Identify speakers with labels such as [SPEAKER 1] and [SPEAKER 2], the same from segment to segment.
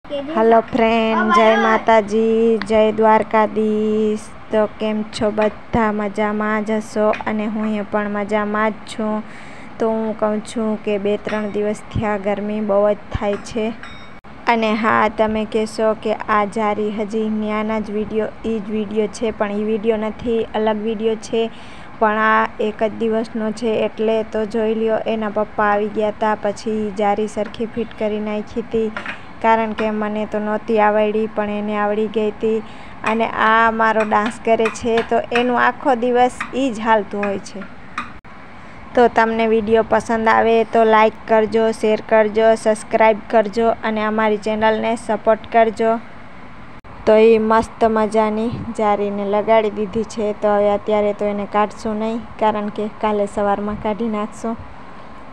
[SPEAKER 1] Hello friend, जय माताजी, जय द्वारकाधीश। तो केम छो बधा मजामां ज हशो अने हुं पण मजामां ज छुं। तो हूँ कहूँ छूँ कि 2-3 दिवस थया गरमी बहु ज थाय छे। अने हाँ, तमे कहेशो कि आ जारी हजी न्याना ज विडियो छे, पण ई विडियो नथी, अलग विडियो छे। पण आ एक ज दिवसनो छे एटले तो जोई ल्यो। एना पप्पा आवी गया था, पछी जारी सरखी फीट करी नाखी थी, कारण के मने तो नहोती आवड़ी पण एने आवड़ी गई थी। अने आ मारो डांस करे छे तो एनु आखो दिवस ई ज हालतुं होय छे। तो तमने विडियो पसंद आवे तो लाइक करजो, शेर करजो, सब्सक्राइब करजो अने अमारी चेनल ने सपोर्ट करजो। तो ये मस्त मजानी जारीने लगाड़ी दीधी छे। तो हवे अत्यारे तो एने काढशुं नहीं, कारण के काले सवारमां काढी नाखशुं,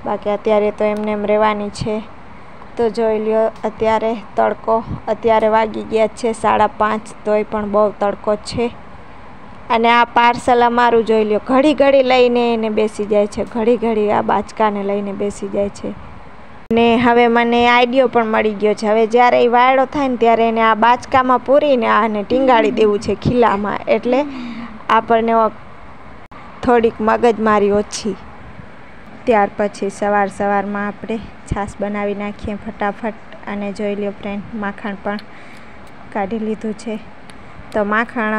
[SPEAKER 1] बाकी अत्यारे तो एमने एम रहेवानी छे। तो जोई ल्यो अत्यारे तड़को, अत्यारे वागी गया छे 5:30, तोय पण बहु तड़को छे। अने आ पार्सल अमारुं जोई ल्यो, घड़ी घड़ी लईने एने बेसी जाय छे, घड़ी घड़ी आ बाचकाने लईने बेसी जाय छे। ने हवे मने आइडियो पण मळी गयो छे, हवे ज्यारे ई वायडो थाय ने त्यारे एने आ बाचकामां पूरीने आने टींगाड़ी देवुं छे खीलामां, एटले आपणे थोड़ीक मगजमारी ओછી। त्यार पछी सवार सवारमां आपणे छाश बनावी नाखीए फटाफट। अने जोई ल्यो फ्रेंड, माखण पण काढी लीधुं छे। तो माखण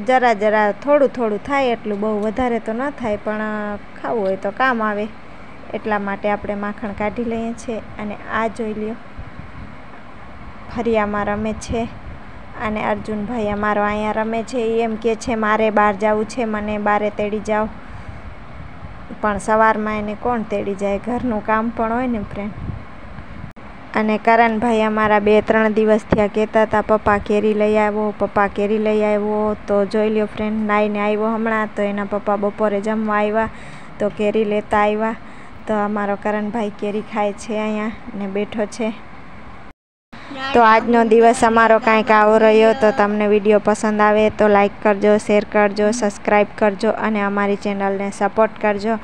[SPEAKER 1] जरा जरा थोड़ुं थोड़ुं थाय, एटલું बहु વધારે तो न थाय, पण खावुं होय तो काम आवे એટલા માટે આપણે માખણ કાઢી લઈએ છીએ। અને આ જોઈ લ્યો, ફરિયામાં રમે છે અને અર્જુનભાઈ અમારો અહીંયા રમે છે। એ એમ કહે છે મારે બહાર જવું છે, મને બારે તેડી જાઓ, પણ સવારમાં એને કોણ તેડી જાય, ઘરનું કામ પણ હોય ને ફ્રેન્ડ। અને કરણભાઈ અમારા 2-3 દિવસ થયા કહેતા હતા પપ્પા કેરી લઈ આવ્યો, પપ્પા કેરી લઈ આવ્યો। તો જોઈ લ્યો ફ્રેન્ડ, નાઈને આવ્યો હમણાં, તો એના પપ્પા બપોરે જમવા આવ્યા તો કેરી લેતા આવ્યા। तो अमारो करण भाई केरी खाए छे अहींया ने बैठो छे। तो आजनो दिवस अमारो कांईक आवो रह्यो। तो तमने विडियो पसंद आवे तो लाइक करजो, शेर करजो, सब्सक्राइब करजो अने अमारी चेनल ने सपोर्ट करजो।